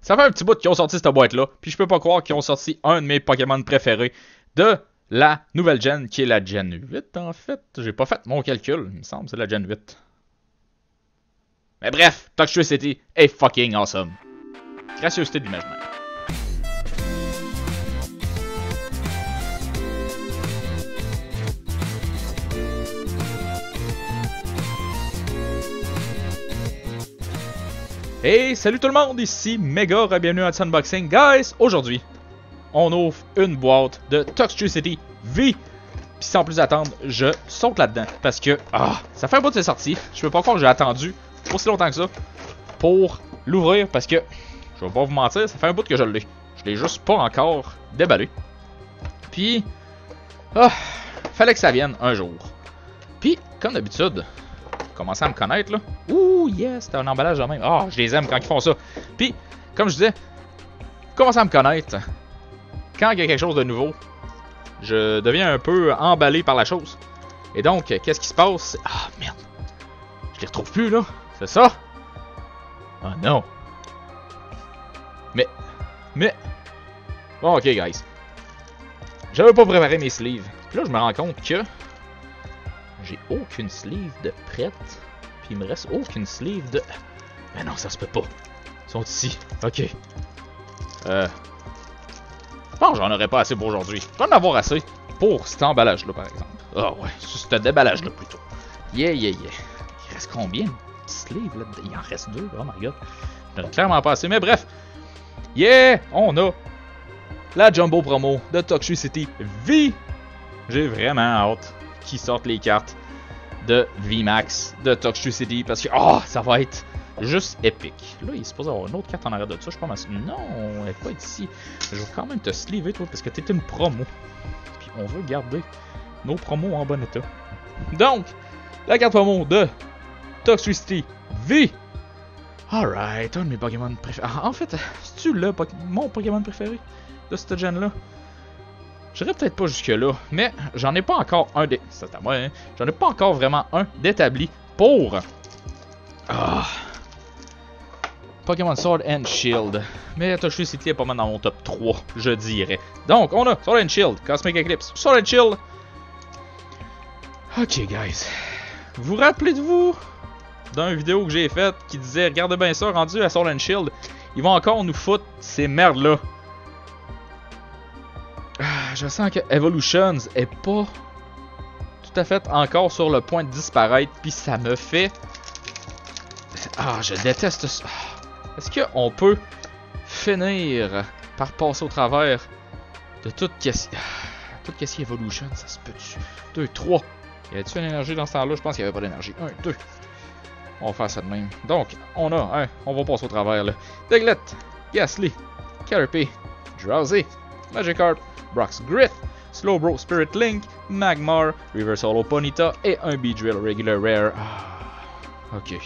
Ça fait un petit bout qu'ils ont sorti cette boîte-là, puis je peux pas croire qu'ils ont sorti un de mes Pokémon préférés de la nouvelle gen, qui est la gen 8 en fait. J'ai pas fait mon calcul, il me semble, c'est la gen 8. Mais bref, Toxtricity est fucking awesome. Gracieuseté de l'imaginaire. Hey, salut tout le monde, ici Mega, bienvenue à Unboxing. Guys, aujourd'hui, on ouvre une boîte de Toxtricity V. Puis sans plus attendre, je saute là-dedans. Parce que, ça fait un bout de c'est sorti. Je peux pas croire que j'ai attendu aussi longtemps que ça pour l'ouvrir. Parce que, je vais pas vous mentir, ça fait un bout que je l'ai. Je l'ai juste pas encore déballé. Puis, fallait que ça vienne un jour. Puis, comme d'habitude, commencer à me connaître là. Ouh yes, c'est un emballage de même. Ah, je les aime quand ils font ça. Puis, comme je disais, commencer à me connaître. Quand il y a quelque chose de nouveau, je deviens un peu emballé par la chose. Et donc, qu'est-ce qui se passe? Ah merde, je les retrouve plus là. C'est ça? Oh non. Mais. Bon, ok guys. J'avais pas préparé mes sleeves. Puis là, je me rends compte que j'ai aucune sleeve de prête. Puis il me reste aucune sleeve de... Mais non, ça se peut pas. Ils sont ici. Ok. Je pense que j'en aurais pas assez pour aujourd'hui. Je vais en avoir assez pour cet emballage-là, par exemple. Ah ouais, ce déballage-là, plutôt. Yeah. Il reste combien de sleeves, là? Il en reste 2. Oh my god. Je n'aurais clairement pas assez. Mais bref. Yeah! On a la Jumbo Promo de Toxtricity V. J'ai vraiment hâte qu'ils sortent les cartes de VMAX de Toxtricity parce que ça va être juste épique. Là, il est supposé avoir une autre carte en arrière de ça. Je pense. Non, elle est pas ici. Je vais quand même te sleever, toi, parce que t'es une promo. Puis on veut garder nos promos en bon état. Donc, la carte promo de Toxtricity V. Alright, un de mes Pokémon préférés. En fait, c'est-tu mon Pokémon préféré de cette gen-là? J'irai peut-être pas jusque-là, mais j'en ai pas encore un c'est à moi, hein? J'en ai pas encore vraiment un d'établi pour Pokémon Sword and Shield. Mais Toxtricity est pas mal dans mon top 3, je dirais. Donc, on a Sword and Shield, Cosmic Eclipse, Sword and Shield. Ok, guys. Vous rappelez-vous d'une vidéo que j'ai faite qui disait, regardez bien ça, rendu à Sword and Shield, ils vont encore nous foutre ces merdes-là. Je sens que Evolutions est pas tout à fait encore sur le point de disparaître, puis ça me fait... je déteste ça. Est-ce qu'on peut finir par passer au travers de tout qu'est-ce qui est Evolution? Ça se peut-tu? 2, 3. Y avait-tu une énergie dans ce temps-là? Je pense qu'il n'y avait pas d'énergie. 1, 2. On va faire ça de même. Donc, on va passer au travers là. Diglett, Gastly, Caterpie, Drowsy, Magikarp, Brock's Grit, Slowbro Spirit Link, Magmar, Reverse Holo Ponyta et un Beedrill Regular Rare. Ok.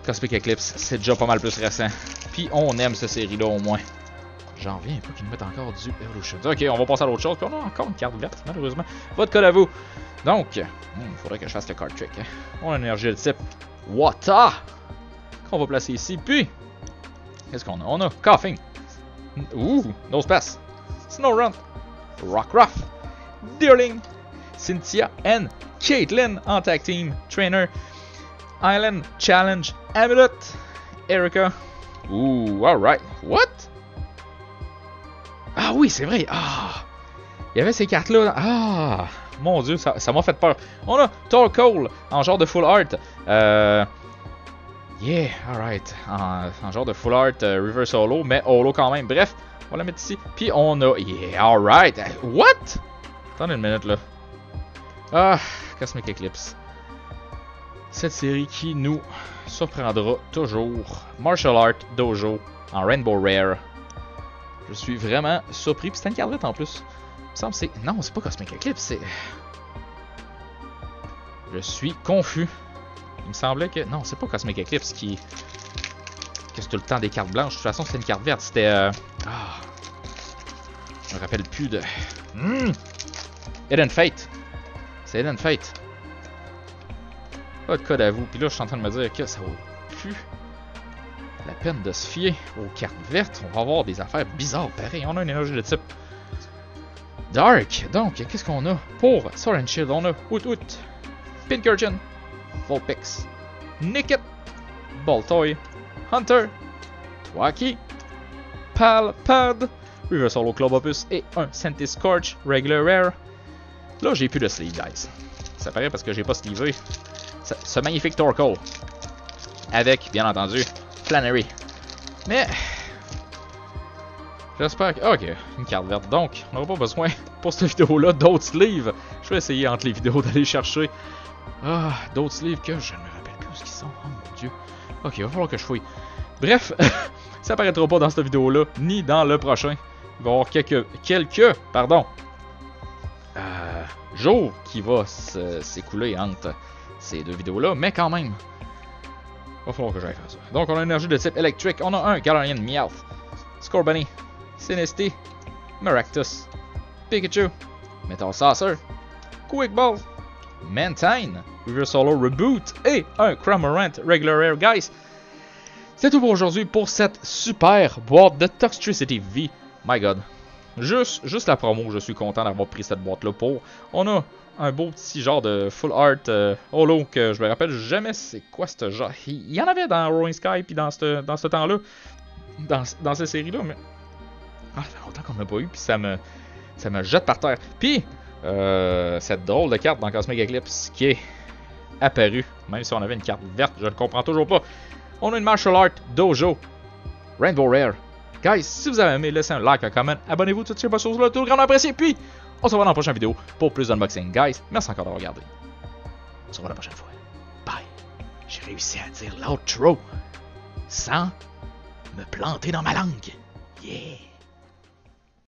Cosmic Eclipse, c'est déjà pas mal plus récent. Puis on aime cette série-là au moins. J'en reviens pas qu'ils nous mettent encore du Evolution. Ok, on va passer à l'autre chose. Puis on a encore une carte verte, malheureusement. Votre code à vous. Donc, il faudrait que je fasse le card trick. Hein. On a une énergie de type Water qu'on va placer ici. Puis, qu'est-ce qu'on a? On a Coughing. Nosepass. Snorunt, Rockruff, Deerling, Cynthia and Caitlyn en tag team, Trainer, Island Challenge, Amulet, Erica. Alright. What? Ah oui, c'est vrai. Il y avait ces cartes-là. Mon dieu, ça m'a fait peur. On a Torkoal en genre de full art. Yeah, alright. En genre de full art, reverse holo, mais holo quand même. Bref. On va la mettre ici. Puis on a... Yeah, alright. What? Attendez une minute, là. Cosmic Eclipse. Cette série qui nous surprendra toujours. Martial Art Dojo en Rainbow Rare. Je suis vraiment surpris. Puis c'est une carte en plus. Il me semble que c'est... Non, c'est pas Cosmic Eclipse, c'est... Je suis confus. Il me semblait que... Non, c'est pas Cosmic Eclipse qui... Que c'est tout le temps des cartes blanches. De toute façon, c'était une carte verte. C'était... Je me rappelle plus de... Hidden Fate. C'est Hidden Fate. Pas de code à vous. Puis là, je suis en train de me dire que ça vaut plus la peine de se fier aux cartes vertes. On va avoir des affaires bizarres. Pareil, on a une énergie de type Dark. Donc, qu'est-ce qu'on a pour Sword and Shield? On a Out, Pincurchin, Vulpix, Nickit, Baltoy, Hunter, Thwackey, Palpad, Reversal au Club Opus et un Centiskorch Regular Rare. Là, j'ai plus de sleeve, guys. Ça paraît parce que j'ai pas sleevé ce magnifique Torkoal. Avec, bien entendu, Flannery. Mais, j'espère que... Ok, une carte verte. Donc, on n'aura pas besoin, pour cette vidéo-là, d'autres sleeves. Je vais essayer entre les vidéos d'aller chercher d'autres sleeves que je ne me rappelle plus où ils sont. Oh mon dieu. Ok, il va falloir que je fouille. Bref, ça apparaîtra pas dans cette vidéo-là, ni dans le prochain. Il va y avoir quelques jours qui va s'écouler entre ces deux vidéos-là, mais quand même, il va falloir que j'aille faire ça. Donc, on a une énergie de type électrique. On a un Galarian Meowth, Scorbunny, Sinistea, Maractus, Pikachu, Metal Saucer, Quick Ball, Mantine, Reversal Reboot et un Cramorant Regular Rare, guys. C'est tout pour aujourd'hui pour cette super boîte de Toxtricity V. My god. Juste la promo, je suis content d'avoir pris cette boîte-là pour. On a un beau petit genre de full art holo que je me rappelle jamais c'est quoi ce genre. Il y en avait dans Rolling Sky puis dans ce temps-là. Dans cette série-là, mais. Ah, ça fait longtemps qu'on n'a pas eu, puis ça me jette par terre. Puis, cette drôle de carte dans Cosmic Eclipse qui est apparue, même si on avait une carte verte, je ne comprends toujours pas. On a une Martial Art Dojo Rainbow Rare. Guys, si vous avez aimé, laissez un like, un comment, abonnez-vous, toutes ces choses-là, tout le grand apprécié. Puis, on se revoit dans la prochaine vidéo pour plus d'unboxing. Guys, merci encore d'avoir regardé. On se revoit la prochaine fois. Bye. J'ai réussi à dire l'outro sans me planter dans ma langue. Yeah.